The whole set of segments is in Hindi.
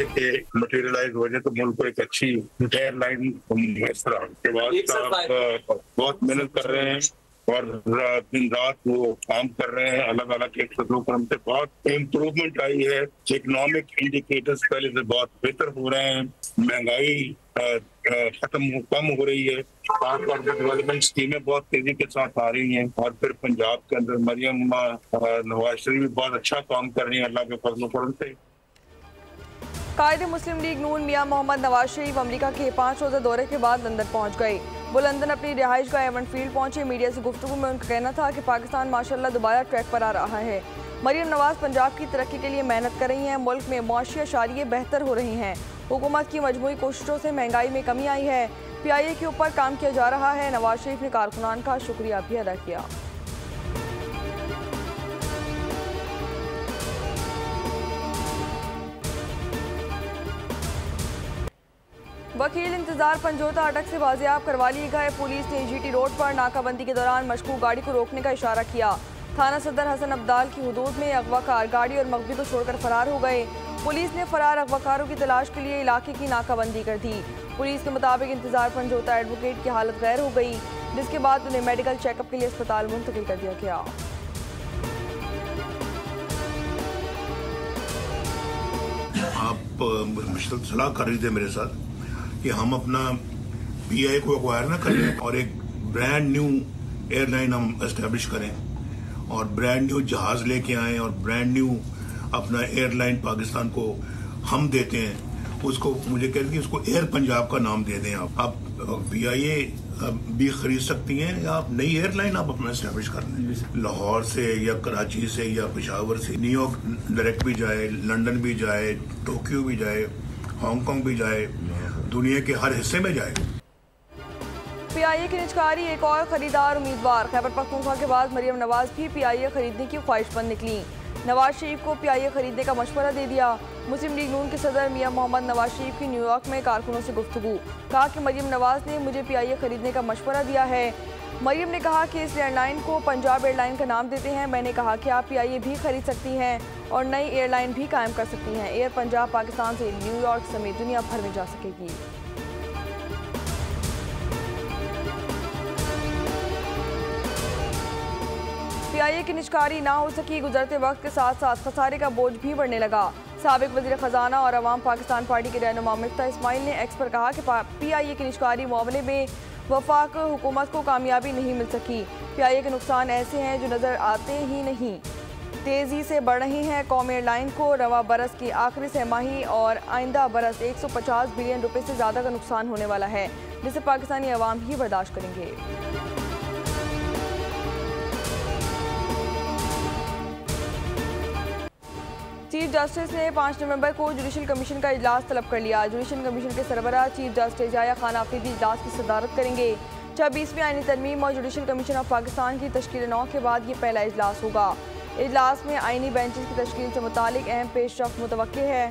के मटेरियलाइज हो जाए तो मुल्क को एक अच्छी एयरलाइन के बाद बहुत मेहनत कर रहे हैं और दिन रात वो काम कर रहे हैं। अलग अलग एक क्रम से बहुत इम्प्रूवमेंट आई है। इकोनॉमिक इंडिकेटर्स पहले से बहुत बेहतर हो रहे हैं। महंगाई कम हो रही है। डेवलपमेंट स्कीमें बहुत तेजी के साथ आ रही हैं। और फिर पंजाब के अंदर मरियम नवाज शरीफ भी बहुत अच्छा काम कर रही है अल्लाह के फजल करम से। कायदे मुस्लिम लीग नून मियां मोहम्मद नवाज शरीफ अमेरिका के 5 रोज़ा दौरे के बाद लंदन पहुंच गए। वो लंदन अपनी रिहाइश गाह एवन फील्ड पहुंचे। मीडिया से गुफ्तगू में उनका कहना था कि पाकिस्तान माशाल्लाह दोबारा ट्रैक पर आ रहा है। मरियम नवाज पंजाब की तरक्की के लिए मेहनत कर रही हैं। मुल्क में मुआशी अशारिये बेहतर हो रही हैं। हुकूमत की मजमूई कोशिशों से महंगाई में कमी आई है। PIA के ऊपर काम किया जा रहा है। नवाज शरीफ ने कारकुनान का शुक्रिया भी अदा किया। वकील इंतजार पंजोता अटक से बाजियाब करवा लिए गए। पुलिस ने GT रोड पर नाकाबंदी के दौरान मशकूक गाड़ी को रोकने का इशारा किया। थाना सदर हसन अब्दाल की हुदूद में अगवाकार गाड़ी और मकबी को छोड़कर फरार हो गए। पुलिस ने फरार अगवाकारों की तलाश के लिए इलाके की नाकाबंदी कर दी। पुलिस के मुताबिक इंतजार पंजोता एडवोकेट की हालत गैर हो गई, जिसके बाद उन्हें मेडिकल चेकअप के लिए अस्पताल मुंतकिल कर दिया गया। आप सलाह कर रही थे मेरे साथ कि हम अपना PIA को एक्वायर ना करें और एक ब्रांड न्यू एयरलाइन हम एस्टेब्लिश करें और ब्रांड न्यू जहाज लेके आए और ब्रांड न्यू अपना एयरलाइन पाकिस्तान को हम देते हैं। उसको मुझे कहते हैं उसको एयर पंजाब का नाम दे दें। आप PIA भी खरीद सकती हैं या आप नई एयरलाइन आप अपना एस्टेब्लिश कर लें। लाहौर से या कराची से या पेशावर से न्यूयॉर्क डायरेक्ट भी जाए, लंदन भी जाए, टोक्यो भी जाए, हांगकांग भी जाए, दुनिया के हर हिस्से में जाए। PIA की निजकारी एक और खरीदार उम्मीदवार। खैबर पख्तूनख्वा के बाद मरियम नवाज भी PIA खरीदने की ख्वाहिशमंद निकली। नवाज शरीफ को PIA खरीदने का मशवरा दे दिया। मुस्लिम लीग नून के सदर मियां मोहम्मद नवाज शरीफ की न्यूयॉर्क में कारकुनों से गुफ्तगू। कहा कि मरियम नवाज ने मुझे PIA खरीदने का मशवरा दिया है। मरियम ने कहा कि इस एयरलाइन को पंजाब एयरलाइन का नाम देते हैं। मैंने कहा कि आप PIA भी खरीद सकती हैं और नई एयरलाइन भी कायम कर सकती हैं। एयर पंजाब पाकिस्तान से न्यूयॉर्क समेत दुनिया भर में जा सकेगी। PIA की निजकारी ना हो सकी। गुजरते वक्त के साथ साथ खसारे का बोझ भी बढ़ने लगा। साबिक वज़ीर ख़जाना और अवाम पाकिस्तान पार्टी के रहनुमा मिफ्ता इस्माइल ने एक्स पर कहा कि PIA की निजकारी मामले में वफाक हुकूमत को कामयाबी नहीं मिल सकी। PIA के नुकसान ऐसे हैं जो नज़र आते ही नहीं, तेज़ी से बढ़ रहे हैं। कौमी एयरलाइन को रवा बरस की आखिरी सहमाही और आइंदा बरस 150 बिलियन रुपए से ज़्यादा का नुकसान होने वाला है, जिसे पाकिस्तानी अवाम ही बर्दाश्त करेंगे। चीफ जस्टिस ने 5 नवंबर को जुडिशल कमीशन का इजलास तलब कर लिया। जुडिशल कमीशन के सरबराह चीफ जस्टिस याया खान आफरीदी इजलास की सदारत करेंगे। 26वीं आईनी तरमीम और जुडिशल कमीशन ऑफ पाकिस्तान की तश्कील 9 के बाद ये पहला इजलास होगा। इजलास में आईनी बेंचेस की तश्कील से मुतालिक अहम पेशरफ्त मुतवक्के है।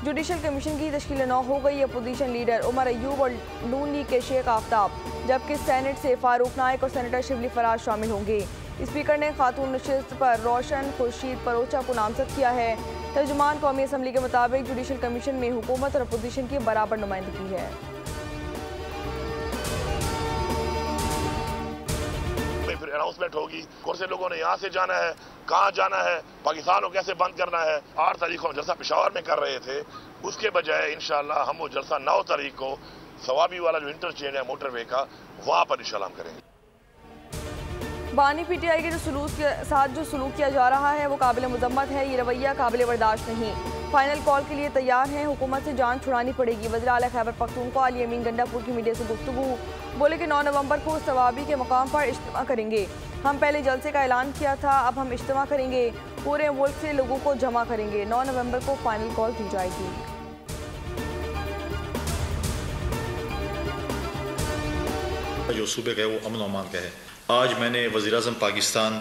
जुडिशल कमीशन की तश्कील 9 हो गई। अपोजिशन लीडर उमर अयूब और नून लीग के शेख आफ्ताब, जबकि सेनेट से फारूक नाइक और सेनेटर शिबली फराज शामिल होंगे। स्पीकर ने खातून नशिस्त पर रोशन खुर्शीद परोचा को नामजद किया है। तर्जुमान कौमी असम्बली के मुताबिक जुडिशल कमीशन में हुकूमत और अपोजिशन की बराबर नुमाइंदगी है। फिर अनाउंसमेंट होगी, कौन से लोगों ने यहाँ से जाना है, कहाँ जाना है, पाकिस्तान को कैसे बंद करना है। 8 तारीख को जलसा पेशावर में कर रहे थे, उसके बजाय इंशाल्लाह हम वो जलसा 9 तारीख को सवाबी वाला जो इंटरचेंज है मोटरवे का, वहाँ पर इंशाल्लाह हम करेंगे। बानी PTI के साथ जो सलूक किया जा रहा है वो काबिल मुजम्मत है। ये रवैया काबिल बर्दाश्त नहीं। फाइनल कॉल के लिए तैयार हैं। हुकूमत से जान छुड़ानी पड़ेगी। वज़ीर आला खैबर पख्तूनख्वा अली अमीन गंडापुर की मीडिया से गुफ्तगू। बोले कि 9 नवंबर को सवाबी के मकाम पर इज्तिमा करेंगे। हम पहले जलसे का ऐलान किया था, अब हम इज्तिमा करेंगे। पूरे मुल्क से लोगों को जमा करेंगे। 9 नवंबर को फाइनल कॉल दी जाएगी। जो सूबे का है वो अमन अमान का है। आज मैंने वज़ीर-ए-आज़म पाकिस्तान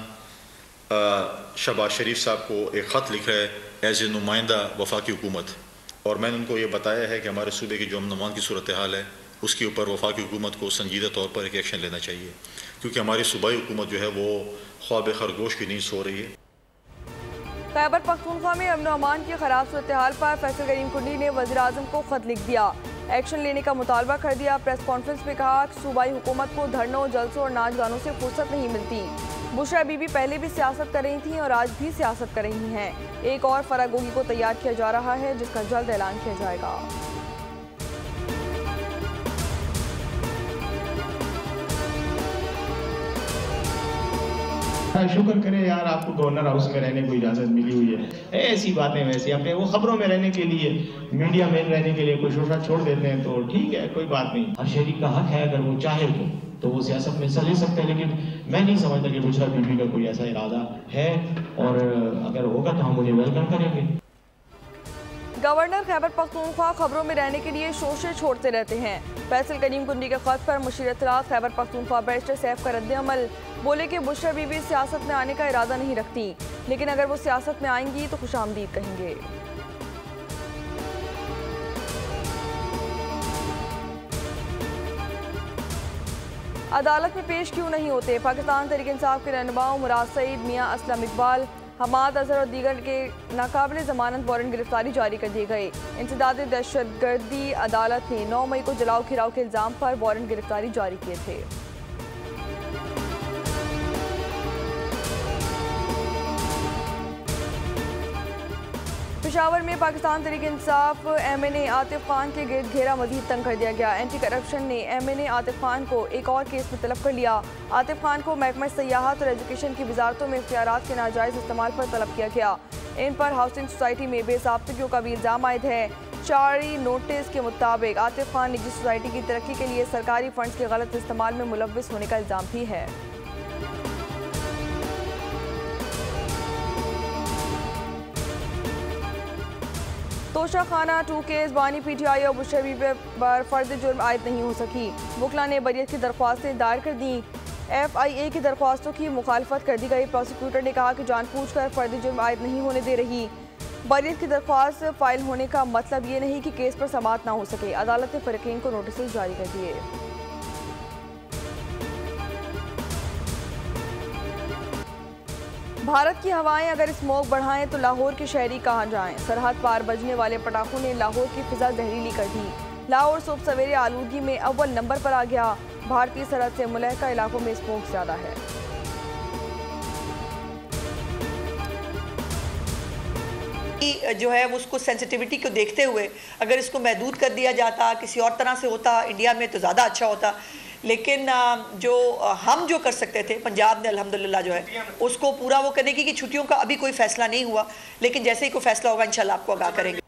शहबाज शरीफ साहब को एक ख़त लिखा है एज ए नुमाइंदा वफाकी हुकूमत, और मैंने उनको ये बताया है कि हमारे सूबे की जो अमन अमान की सूरत हाल है उसके ऊपर वफाकी हुकूमत को संजीदा तौर पर एक एक्शन लेना चाहिए, क्योंकि हमारी सूबाई हुकूमत जो है वो ख्वाब खरगोश की नींद सो रही है। खैबर पख्तूनख्वा में अमन अमान की खराब सूरत हाल पर फैसल करीम कुंडी ने वज़ीर आज़म को खत लिख दिया, एक्शन लेने का मुतालबा कर दिया। प्रेस कॉन्फ्रेंस में कहा कि सूबाई हुकूमत को धरनों, जलसों और नाच गानों से फुर्सत नहीं मिलती। बुशरा बीबी पहले भी सियासत कर रही थी और आज भी सियासत कर रही हैं। एक और फरागोगी को तैयार किया जा रहा है जिसका जल्द ऐलान किया जाएगा। शुक्र करे यार आपको गवर्नर हाउस में रहने को इजाज़त मिली हुई है। ऐसी बातें वैसी अपने वो खबरों में रहने के लिए, मीडिया में रहने के लिए कोई शोशा छोड़ देते हैं तो ठीक है, कोई बात नहीं। हर शहरी का हक है अगर वो चाहे तो वो सियासत में हिस्सा ले सकते हैं, लेकिन मैं नहीं समझता कि बुशरा बीबी का कोई ऐसा इरादा है, और अगर होगा तो हम उन्हें वेलकम करेंगे। गवर्नर खैबर पख्तूनख्वा खबरों में रहने के लिए शोशे छोड़ते रहते हैं। फैसल करीम कुंडी के खत पर मुशीर इत्तलात खैबर पख्तूनख्वा बैरिस्टर सैफ का रद्द-ए-अमल। बोले कि बुशरा बीबी सियासत में आने का इरादा नहीं रखती, लेकिन अगर वो सियासत में आएंगी तो खुशामदीद कहेंगे। अदालत में पेश क्यों नहीं होते? पाकिस्तान तहरीक इंसाफ के रहनुमाओं मुराद सईद, मियां असलम इकबाल, हमाद अजहर और दीगर के नाकाबिल जमानत वारंट गिरफ्तारी जारी कर दिए गए। इंसदाद दहशतगर्दी अदालत ने 9 मई को जलाओ खिराव के इल्ज़ाम पर वारंट गिरफ्तारी जारी किए थे। पेशावर में पाकिस्तान तहरीक इंसाफ MNA आतिफ खान के गिर्द घेरा मजीद तंग कर दिया गया। एंटी करप्शन ने MNA आतिफ खान को एक और केस में तलब कर लिया। आतिफ खान को महकमा सयाहत और एजुकेशन की वजारतों में इख्तियारात के नाजायज़ इस्तेमाल पर तलब किया गया। इन पर हाउसिंग सोसाइटी में बेसाब्तगियों का भी इल्ज़ाम आयद है। जारी नोटिस के मुताबिक आतिफ खान निजी सोसाइटी की तरक्की के लिए सरकारी फंड्स के गलत इस्तेमाल में मुलव्विस होने का इल्ज़ाम भी है। तोशा खाना 2 केस बानी PTI और बुशरा बीबी पर फर्द जुर्म आयद नहीं हो सकी। वकला ने बरियत की दरख्वास्तें दायर कर दी। FIA की दरख्वास्तों की मुखालफत कर दी गई। प्रोसिक्यूटर ने कहा कि जानबूझकर फर्द जुर्म आयद नहीं होने दे रही। बरियत की दरख्वास्त फाइल होने का मतलब ये नहीं कि केस पर समाअत ना हो सके। अदालत ने फरीकीन को नोटिस जारी कर दिए। भारत की हवाएं अगर स्मोक बढ़ाएं तो लाहौर के शहरी कहाँ जाएं? सरहद पार बजने वाले पटाखों ने लाहौर की फिजा जहरीली कर दी। लाहौर सुबह सवेरे आलूदगी में अव्वल नंबर पर आ गया। भारतीय सरहद से मुलहका इलाकों में स्मोक ज्यादा है। जो है उसको सेंसिटिविटी को देखते हुए अगर इसको महदूद कर दिया जाता, किसी और तरह से होता इंडिया में तो ज़्यादा अच्छा होता। लेकिन जो हम जो कर सकते थे, पंजाब ने अल्हम्दुलिल्लाह जो है उसको पूरा वो करने की छुट्टियों का अभी कोई फैसला नहीं हुआ, लेकिन जैसे ही कोई फैसला होगा इंशाल्लाह आपको आगाह करेंगे।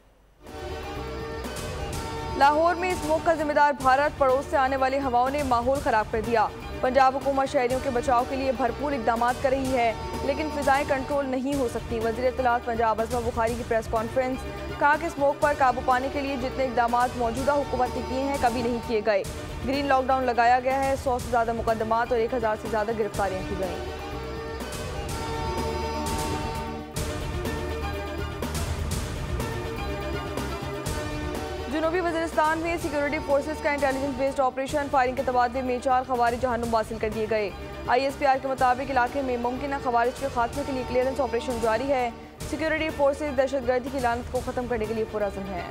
लाहौर में स्मोक का जिम्मेदार भारत, पड़ोस से आने वाली हवाओं ने माहौल खराब कर दिया। पंजाब हुकूमत शहरियों के बचाव के लिए भरपूर इकदाम कर रही है, लेकिन फिजाएं कंट्रोल नहीं हो सकती। वज़ीर इत्तलात पंजाब अज़मा बुखारी की प्रेस कॉन्फ्रेंस, कहा कि स्मोक पर काबू पाने के लिए जितने इकदाम मौजूदा हुकूमत ने किए हैं कभी नहीं किए गए। ग्रीन लॉकडाउन लगाया गया है, 100 से ज़्यादा मुकदमात और 1000 से ज़्यादा गिरफ्तारियाँ की गई। जनूबी वज़ीरिस्तान में सिक्योरिटी फोर्सेस का इंटेलिजेंस बेस्ड ऑपरेशन फायरिंग के तबादले में 4 खवारिज जहन्नुम हासिल कर दिए गए। ISPR के मुताबिक इलाके में मुमकिन खवारिज के खात्मे के लिए क्लियरेंस ऑपरेशन जारी है। सिक्योरिटी फोर्सेस दहशतगर्दी की लानत को खत्म करने के लिए पुरअज़्म है।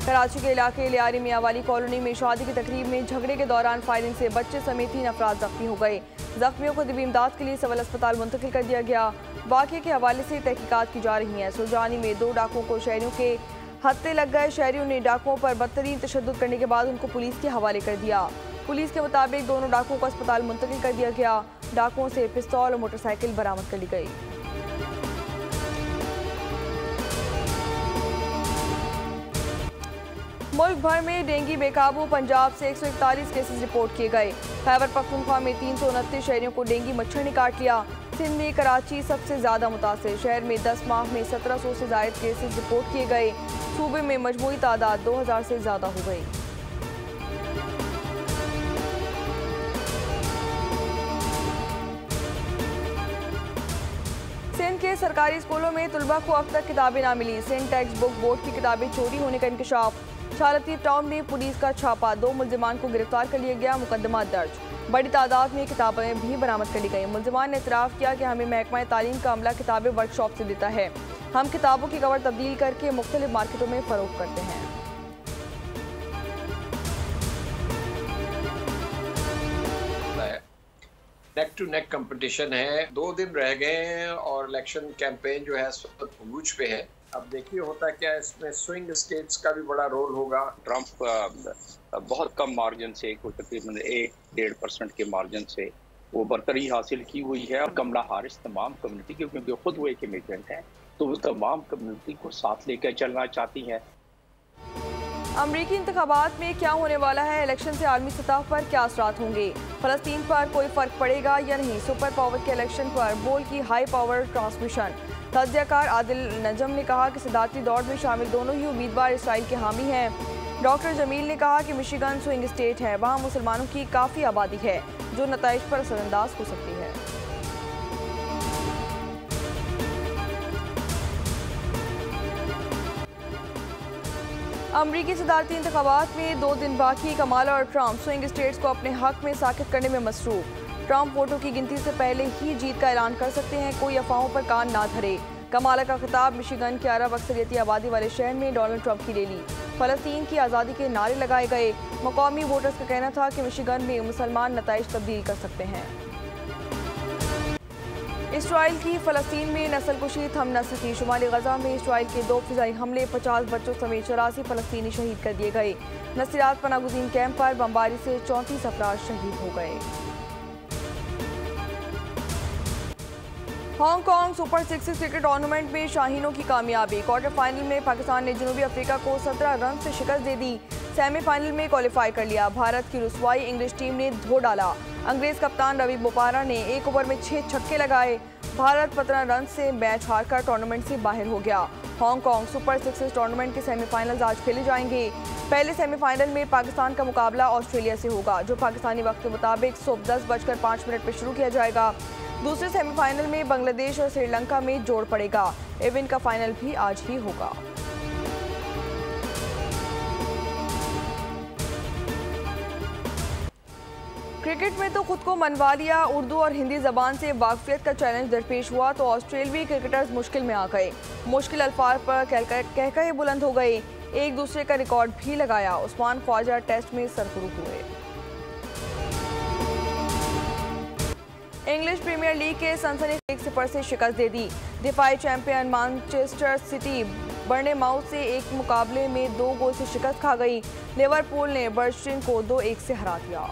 कराची के इलाके लियारी मियां वाली कॉलोनी में शादी की तकरीब में झगड़े के दौरान फायरिंग से बच्चे समेत 3 अफराद जख्मी हो गए। जख्मियों को तिबी इमदाद के लिए सिविल अस्पताल मुंतकिल कर दिया गया। वाक़े के हवाले से तहकीकात की जा रही हैं। सुरजानी में 2 डाकुओं को शहरियों के हत्थे लग गए। शहरियों ने डाकुओं पर बदतरीन तशद्दुद करने के बाद उनको पुलिस के हवाले कर दिया। पुलिस के मुताबिक दोनों डाकुओं को अस्पताल मुंतकिल कर दिया गया। डाकुओं से पिस्तौल और मोटरसाइकिल बरामद कर ली गई। मुल्क भर में डेंगू बेकाबू, पंजाब से 141 केसेस रिपोर्ट किए गए। खैबर पख्तूनख्वा में 329 शहरियों को डेंगू मच्छर ने काट लिया। सिंध में कराची सबसे ज्यादा मुतासिर, शहर में 10 माह में 1700 से जायद केसेस रिपोर्ट किए गए। सूबे में मजमूई तादाद 2000 से ज्यादा हो गई। सिंध के सरकारी स्कूलों में तुलबा को अब तक किताबें ना मिली। सिंध टेक्स्ट बुक बोर्ड की किताबें चोरी होने का इंकशाफ। शालतीर टाउन में पुलिस का छापा, 2 मुल्जिमान को गिरफ्तार कर लिया गया, मुकदमा दर्ज। बड़ी तादाद में किताबें भी बरामद कर ली गई। मुलजमान ने इतराफ़ किया कि हमें महकमा तालीम का अमला किताबें वर्कशॉप से देता है। हम किताबों की कवर तब्दील करके मुख्तलिफ मार्केटों में फ़रोख्त करते हैं। नेक टू नेक कंपटीशन है, 2 दिन रह गए हैं और इलेक्शन कैंपेन जो है अरूज पे है। अब देखिए होता क्या है, इसमें स्विंग स्टेट्स का भी बड़ा रोल होगा। ट्रंप बहुत कम मार्जिन से, कोई तकरीबन 1-1.5% के मार्जिन से वो बरतरी हासिल की हुई है। और कमला हारिस तमाम कम्युनिटी के, क्योंकि खुद वो एक इमिग्रेंट है, तो वो तमाम कम्युनिटी को साथ लेकर चलना चाहती हैं। अमरीकी इंतखाबात में क्या होने वाला है, इलेक्शन से आलमी सतह पर क्या असरात होंगे, फ़लस्तीन पर कोई फ़र्क पड़ेगा या नहीं, सुपर पावर के इलेक्शन पर बोल की हाई पावर ट्रांसमिशन। तज्ज़ियाकार आदिल नजम ने कहा कि सदारती दौड़ में शामिल दोनों ही उम्मीदवार इसराइल के हामी हैं। डॉक्टर जमील ने कहा कि मिशिगन स्विंग स्टेट है, वहाँ मुसलमानों की काफ़ी आबादी है जो नताइज पर असरअंदाज हो सकती है। अमरीकी सदारती इंतखाबात में 2 दिन बाकी, कमाला और ट्रंप स्विंग स्टेट्स को अपने हक में साकित करने में मसरूफ। ट्रंप वोटों की गिनती से पहले ही जीत का ऐलान कर सकते हैं, कोई अफवाहों पर कान ना धरे। कमाला का खिताब मिशिगन के अरब अक्सरियती आबादी वाले शहर में डोनाल्ड ट्रंप की रैली, फ़लस्तीन की आज़ादी के नारे लगाए गए। मकामी वोटर्स का कहना था कि मिशिगन में मुसलमान नताइज तब्दील कर सकते हैं। इसराइल की फ़लस्तीन में नस्लकुशी थम न सकी। शुमाली गजा में इसराइल के 2 फ़िज़ाई हमले, 50 बच्चों समेत 84 फ़लस्तीनी शहीद कर दिए गए। नसीरात पनागुज़ीन कैंप पर बमबारी से 34 अफराद शहीद हो गए। हांगकांग सुपर 6 क्रिकेट टूर्नामेंट में शाहीनों की कामयाबी। क्वार्टर फाइनल में पाकिस्तान ने जनूबी अफ्रीका को 17 रन से शिकस्त दे दी। सेमीफाइनल में क्वालिफाई कर लिया। भारत की रुसवाई इंग्लिश टीम ने धो डाला। अंग्रेज कप्तान रवि बोपारा ने 1 ओवर में 6 छक्के लगाए। भारत 15 रन से मैच हारकर टूर्नामेंट से बाहर हो गया। हांगकांग सुपर 6 टूर्नामेंट के सेमीफाइनल्स आज खेले जाएंगे। पहले सेमीफाइनल में पाकिस्तान का मुकाबला ऑस्ट्रेलिया से होगा, जो पाकिस्तानी वक्त के मुताबिक सुबह 10:05 पर शुरू किया जाएगा। दूसरे सेमीफाइनल में बांग्लादेश और श्रीलंका में जोड़ पड़ेगा। इवेंट का फाइनल भी आज ही होगा। क्रिकेट में तो खुद को मनवा लिया, उर्दू और हिंदी जबान से वाकफियत का चैलेंज दरपेश हुआ तो ऑस्ट्रेलियाई क्रिकेटर्स मुश्किल में आ गए। मुश्किल अल्फाज पर कहकहे बुलंद हो गए, एक दूसरे का रिकॉर्ड भी लगाया। उस्मान ख्वाजा टेस्ट में सरफुरू हुए। इंग्लिश प्रीमियर लीग के सनसनीखेज सिपर से शिकस्त दे दी। दिफाई चैंपियन मैनचेस्टर सिटी बर्नेमाउथ से एक मुकाबले में 2 गोल से शिकस्त खा गई। लिवरपूल ने बर्नस्टीन को 2-1 से हरा दिया।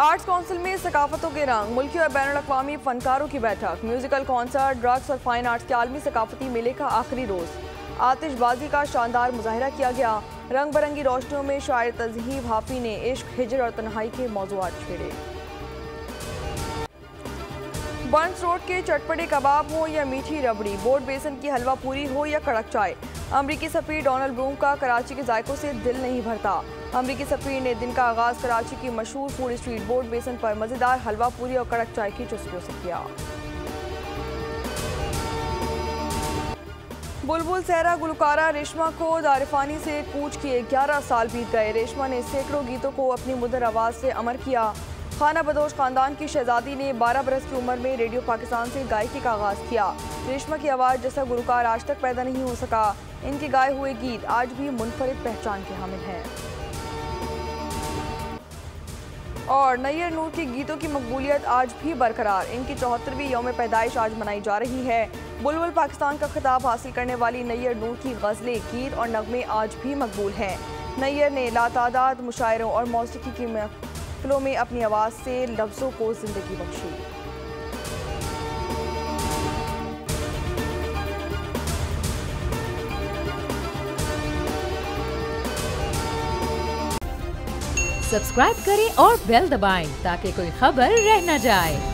आर्ट्स काउंसिल में सकाफतों के रंग, मुल्की और बैनुल अक़वामी फनकारों की बैठक। म्यूजिकल कॉन्सर्ट, ड्रग्स और फाइन आर्ट्स के आलमी सकाफती मेले का आखिरी रोज। आतिशबाजी का शानदार मुजाहिरा किया गया। रंग बिरंगी रोशनियों में शायर तज़हीब हाफी ने इश्क, हिजर और तन्हाई के मौज़ूआत छेड़े। बर्न्स रोड के चटपटे कबाब हो या मीठी रबड़ी, बोर्ड बेसन की हलवा पूरी हो या कड़क चाय, अमरीकी सफ़ीर डोनाल्ड ब्रूम का कराची के जायकों से दिल नहीं भरता। अमरीकी सफ़ीर ने दिन का आगाज़ कराची की मशहूर फूड स्ट्रीट बोर्ड बेसन पर मज़ेदार हलवा पूरी और कड़क चाय की चुस्कियों से किया। बुलबुल सहरा गुलकारा रेशमा को दारिफानी से कूच किए 11 साल बीत गए। रेशमा ने सैकड़ों गीतों को अपनी मुदर आवाज़ से अमर किया। खाना बदोश खानदान की शहजादी ने 12 बरस की उम्र में रेडियो पाकिस्तान से गायकी का आगाज़ किया। रेशमा की आवाज़ जैसा गुलकार आज तक पैदा नहीं हो सका। इनके गाए हुए गीत आज भी मुनफरिद पहचान के हामिल हैं। और नैयर नूर के गीतों की मकबूलियत आज भी बरकरार। इनकी 74वीं यौम पैदाइश आज मनाई जा रही है। बुलबुल पाकिस्तान का खिताब हासिल करने वाली नैयर नूर की गज़लें, गीत और नगमे आज भी मकबूल हैं। नैयर ने लातादाद मुशायरों और मौसीकी की महफिलों में अपनी आवाज़ से लफ्ज़ों को ज़िंदगी बख्शी। सब्सक्राइब करें और बेल दबाएं ताकि कोई खबर रह न जाए।